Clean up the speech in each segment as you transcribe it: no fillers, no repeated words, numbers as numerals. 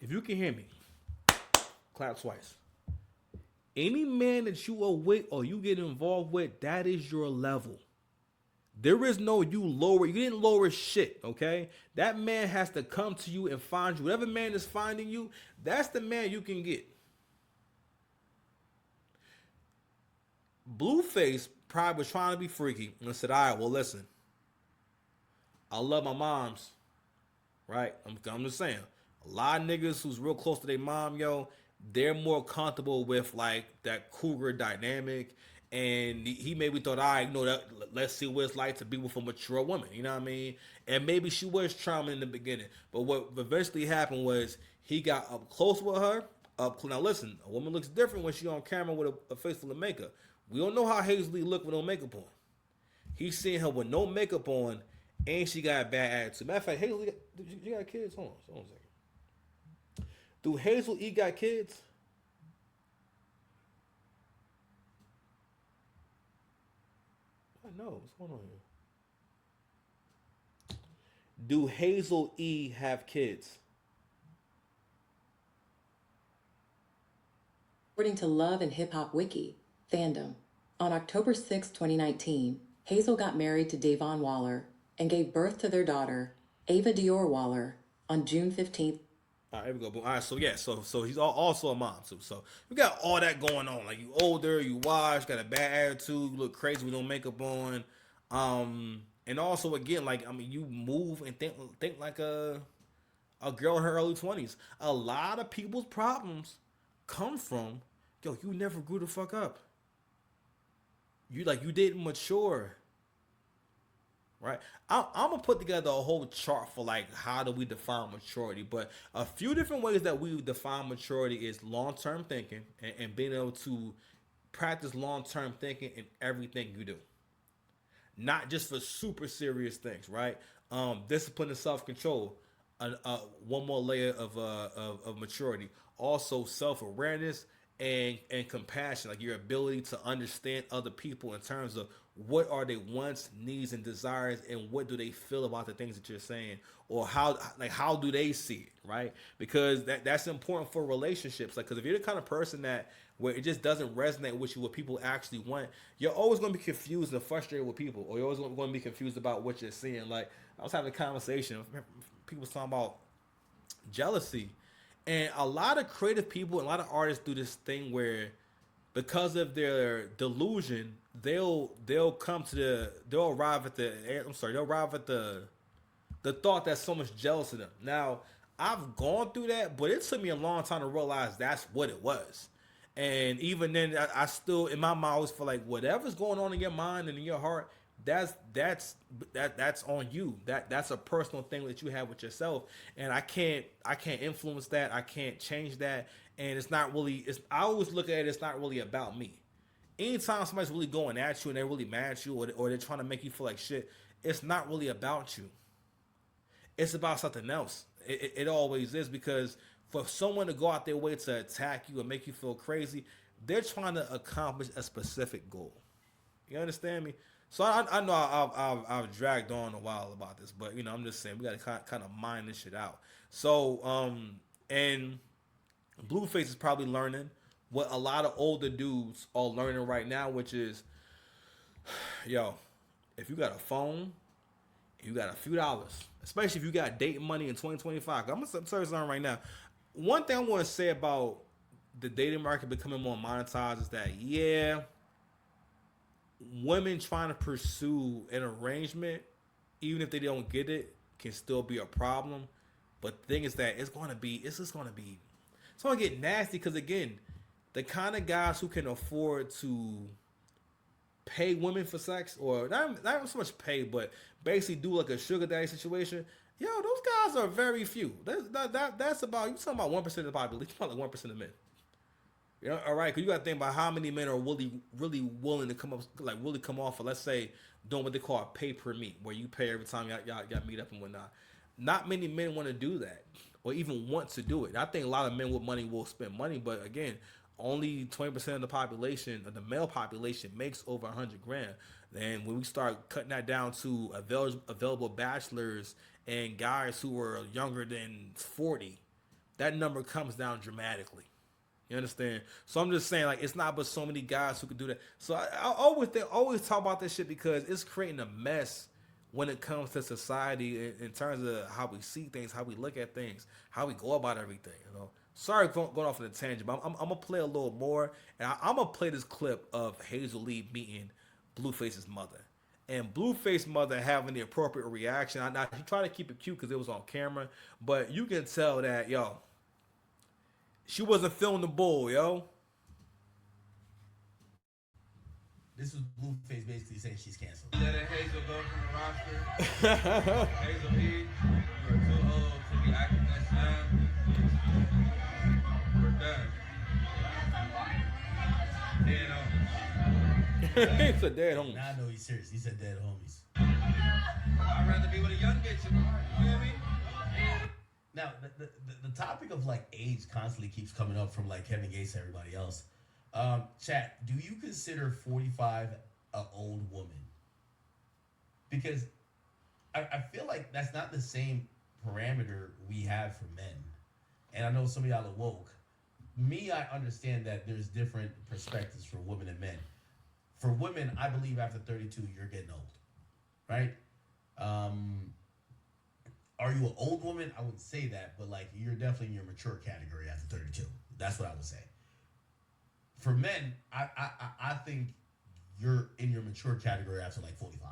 If you can hear me, clap twice. Any man that you are with or you get involved with, that is your level. There is no you lower. You didn't lower shit, okay? That man has to come to you and find you. Whatever man is finding you, that's the man you can get. Blueface probably was trying to be freaky and said, all right, well, listen, I love my moms, right? I'm just saying. A lot of niggas who's real close to their mom, yo, they're more comfortable with like that cougar dynamic. And he maybe thought, all right, you know, that let's see what it's like to be with a mature woman. You know what I mean? And maybe she was charming in the beginning, but what eventually happened was he got up close with her. Up now, listen, a woman looks different when she on camera with a face full of makeup. We don't know how Hazel-E looked with no makeup on. He's seeing her with no makeup on, and she got a bad attitude. Matter of fact, Hazel, you got kids? Hold on a second. Do Hazel-E got kids? I know. What's going on here? Do Hazel-E have kids? According to Love and Hip Hop Wiki, fandom, on October 6, 2019, Hazel got married to Davon Waller and gave birth to their daughter, Ava Dior Waller, on June 15th. All right, here we go. Boom. All right, so yeah, so he's also a mom too. So we got all that going on. Like you older, you wise, got a bad attitude, you look crazy with no makeup on. And also again, like I mean, you move and think like a girl in her early 20s. A lot of people's problems come from, yo, you never grew the fuck up. You didn't mature, right? I'm gonna put together a whole chart for like how do we define maturity, but a few different ways that we define maturity is long term thinking and being able to practice long term thinking in everything you do, not just for super serious things, right? Discipline and self control, one more layer of maturity. Also, self awareness and compassion, like your ability to understand other people in terms of what are their wants, needs, and desires, and what do they feel about the things that you're saying, or how do they see it, right? Because that's important for relationships. Like, because if you're the kind of person that where it just doesn't resonate with you what people actually want, you're always going to be confused and frustrated with people, or you're always going to be confused about what you're seeing. Like I was having a conversation, people talking about jealousy, and a lot of creative people, a lot of artists do this thing where because of their delusion, they'll come to they'll arrive at the they'll arrive at the thought that someone's jealous of them. Now, I've gone through that, but it took me a long time to realize that's what it was. And even then, I still in my mind I always feel like whatever's going on in your mind and in your heart, that's on you. That's a personal thing that you have with yourself, and I can't influence that. I can't change that, and it's not really. It's I always look at it. It's not really about me. Anytime somebody's really going at you and they're really mad at you, or they're trying to make you feel like shit, it's not really about you. It's about something else. It always is, because for someone to go out their way to attack you and make you feel crazy, they're trying to accomplish a specific goal. You understand me? So I know I've dragged on a while about this, but I'm just saying we got to kind of mine this shit out. So and Blueface is probably learning what a lot of older dudes are learning right now, which is, yo, if you got a phone, you got a few dollars, especially if you got dating money in 2025. I'm gonna tell you something right now. One thing I want to say about the dating market becoming more monetized is that, yeah, women trying to pursue an arrangement, even if they don't get it, can still be a problem. But the thing is that it's gonna get nasty, because again, the kind of guys who can afford to pay women for sex, or not so much pay, but basically do like a sugar daddy situation. Yo, those guys are very few. That's about, you talking about 1% of the population, probably 1% of men. All right, because you got to think about how many men are really willing to come up, like really come off of, let's say, doing what they call a pay per meet, where you pay every time y'all meet up and whatnot. Not many men want to do that, or even want to do it. I think a lot of men with money will spend money, but again, only 20% of the population, of the male population, makes over 100 grand. Then when we start cutting that down to available bachelors and guys who are younger than 40, that number comes down dramatically. You understand? So I'm just saying, like, it's not but so many guys who could do that. So I always talk about this shit because it's creating a mess when it comes to society in terms of how we see things, how we look at things, how we go about everything. You know. Sorry, going off on a tangent, but I'm gonna play a little more, and I'm gonna play this clip of Hazel-E meeting Blueface's mother, and Blueface's mother having the appropriate reaction. Now he tried to keep it cute because it was on camera, but you can tell that she wasn't feeling the bull, yo. This was Blueface basically saying she's canceled. Letting Hazel go from the roster. Hazel E, you're too old to be acting that young. We're done. Dead homies. It's a dead homie. Now I know he's serious. He said dead homies. I'd rather be with a young bitch. You feel me? Now, the topic of like age constantly keeps coming up from like Kevin Gates and everybody else. Chat, do you consider 45 an old woman? Because I feel like that's not the same parameter we have for men. And I know some of y'all are woke. Me, I understand that there's different perspectives for women and men. For women, I believe after 32, you're getting old, right? Are you an old woman? I wouldn't say that, but like you're definitely in your mature category after 32. That's what I would say. For men, I think you're in your mature category after like 45,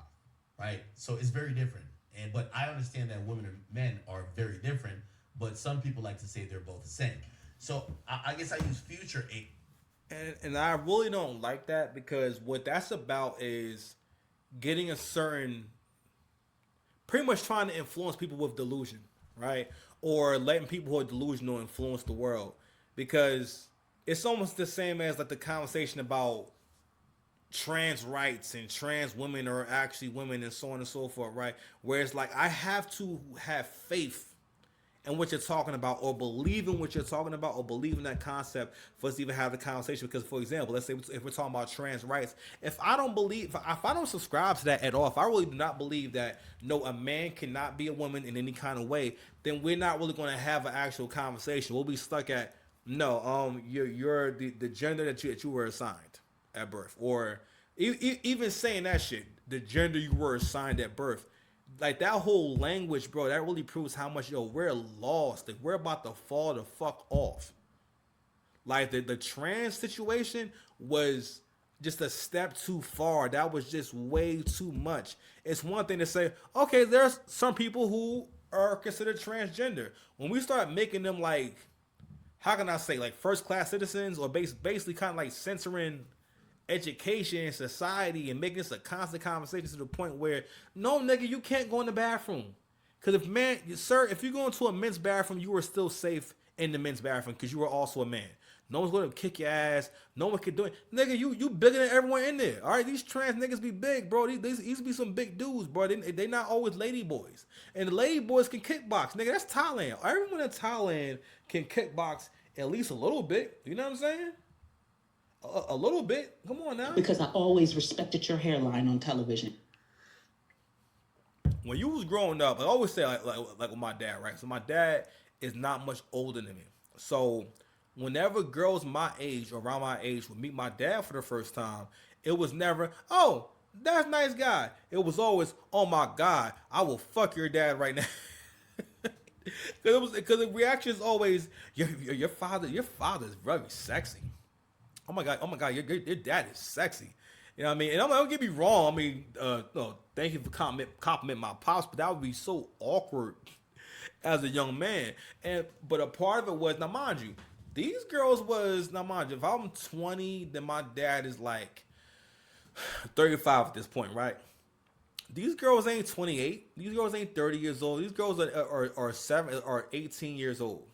right? So it's very different. But I understand that women and men are very different, but some people like to say they're both the same. So I guess I use future eight. And I really don't like that because what that's about is getting a certain, pretty much trying to influence people with delusion, right? Or letting people who are delusional influence the world. Because it's almost the same as like the conversation about trans rights and trans women are actually women and so on and so forth, right? Where it's like I have to have faith in what you're talking about or believe in what you're talking about or believe in that concept for us to even have the conversation. Because, for example, let's say if we're talking about trans rights, if I don't believe, if I don't subscribe to that at all, if I really do not believe that, no, a man cannot be a woman in any kind of way, then we're not really going to have an actual conversation. We'll be stuck at, no, you're the gender that you were assigned at birth. Or even saying that shit, the gender you were assigned at birth. Like that whole language, bro, that really proves how much, we're lost. Like, we're about to fall the fuck off. Like the trans situation was just a step too far. That was just way too much. It's one thing to say, okay, there's some people who are considered transgender. When we start making them like, how can I say, like first class citizens, or basically kind of like censoring education and society and making this a constant conversation to the point where, no, nigga, you can't go in the bathroom. Because if you go into a men's bathroom, you are still safe in the men's bathroom because you are also a man. No one's going to kick your ass. No one can do it. Nigga, you bigger than everyone in there. All right, these trans niggas be big, bro. These used to be some big dudes, bro. They not always lady boys. And the lady boys can kickbox. Nigga, that's Thailand. Everyone in Thailand can kickbox at least a little bit. You know what I'm saying? A little bit. Come on now. Because I always respected your hairline on television. When you was growing up, I always say like with my dad, right? So my dad is not much older than me. So whenever girls my age or around my age would meet my dad for the first time, it was never, oh, that's a nice guy. It was always, oh my God, I will fuck your dad right now. Because the reaction is always, your father is very sexy. Oh my god, your dad is sexy. You know what I mean? And don't get me wrong. I mean, no, thank you for compliment my pops, but that would be so awkward as a young man. But a part of it was, now mind you, these girls was, now mind you, if I'm 20, then my dad is like 35 at this point, right? These girls ain't 28. These girls ain't 30 years old. These girls are 18 years old.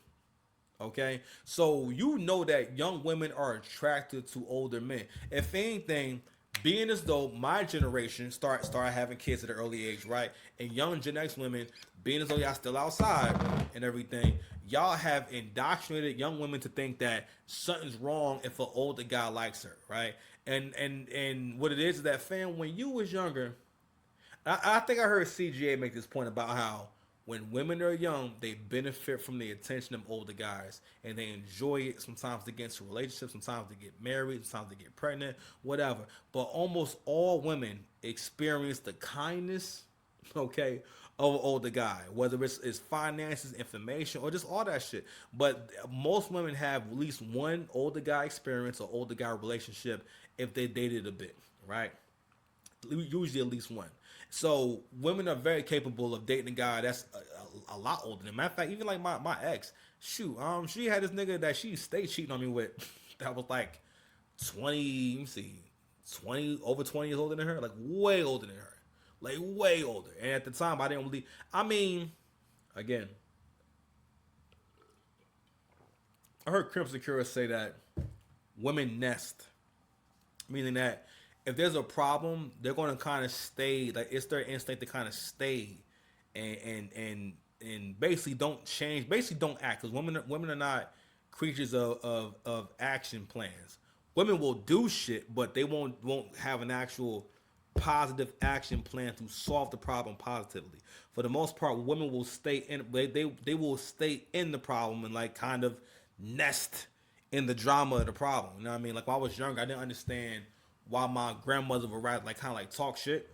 Okay, so you know that young women are attracted to older men. If anything, being as though my generation start having kids at an early age, right? And young Gen X women, being as though y'all still outside and everything, y'all have indoctrinated young women to think that something's wrong if an older guy likes her, right? And what it is that, fam, when you was younger, I think I heard CGA make this point about how when women are young, they benefit from the attention of older guys, and they enjoy it. Sometimes they get into relationships, sometimes they get married, sometimes they get pregnant, whatever. But almost all women experience the kindness, okay, of an older guy, whether it's finances, information, or just all that shit. But most women have at least one older guy experience or older guy relationship if they dated a bit, right? Usually at least one. So women are very capable of dating a guy that's a lot older. Than matter of fact, even like my ex, shoot, she had this nigga that she stayed cheating on me with, that was like 20. Let me see, 20 years older than her, like way older than her, like way older. And at the time, I didn't really. I mean, again, I heard Crimson Cure say that women nest, meaning that if there's a problem, they're going to kind of stay. Like it's their instinct to kind of stay, and basically don't change. Basically, don't act, because women are not creatures of action plans. Women will do shit, but they won't have an actual positive action plan to solve the problem positively. For the most part, women will stay in. They will stay in the problem and like kind of nest in the drama of the problem. You know what I mean? Like when I was younger, I didn't understand why my grandmother would rather like kind of like talk shit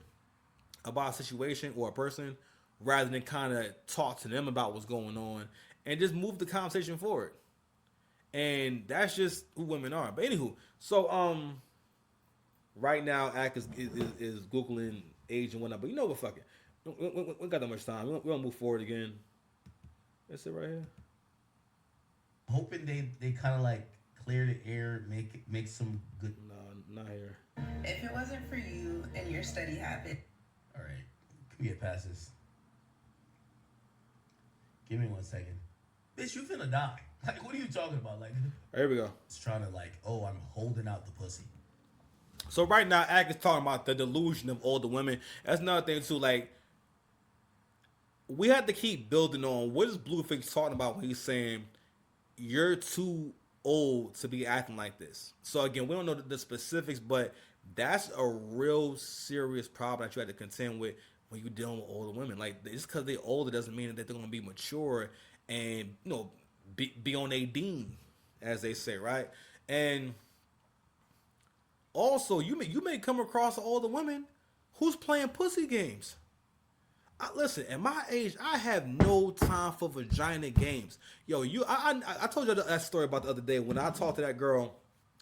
about a situation or a person rather than kind of talk to them about what's going on and just move the conversation forward. And that's just who women are. But anywho, so right now Ack is googling age and whatnot. But you know what? Fuck it. We got that much time. We're gonna move forward again. That's it right here. Hoping they kind of like clear the air, make some good. No, not here. If it wasn't for you and your study habit. All right, can we get past this? Give me 1 second. Bitch, you finna die. Like, what are you talking about? Like, Here we go. it's trying to like, oh, I'm holding out the pussy. So right now, Ack is talking about the delusion of older women. That's another thing too. Like, we have to keep building on what is Blueface talking about when he's saying you're too old to be acting like this. So again, we don't know the specifics, but that's a real serious problem that you have to contend with when you're dealing with older women. Like, just because they're older doesn't mean that they're going to be mature and be on a dean, as they say, right? And also, you may come across older women who's playing pussy games. Listen, at my age, I have no time for vagina games. Yo, I told you that story about the other day when I talked to that girl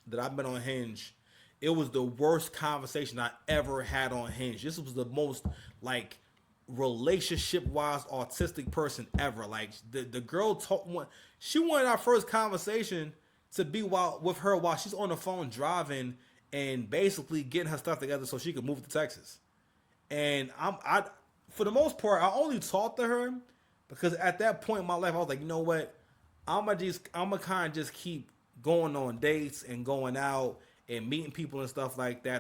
that I met on Hinge. It was the worst conversation I ever had on Hinge. This was the most like relationship-wise autistic person ever. Like the girl she wanted our first conversation to be with her while she's on the phone driving and basically getting her stuff together so she could move to Texas. And for the most part, I only talked to her because at that point in my life, I was like, you know what? I'm gonna kind of just keep going on dates and going out and meeting people and stuff like that.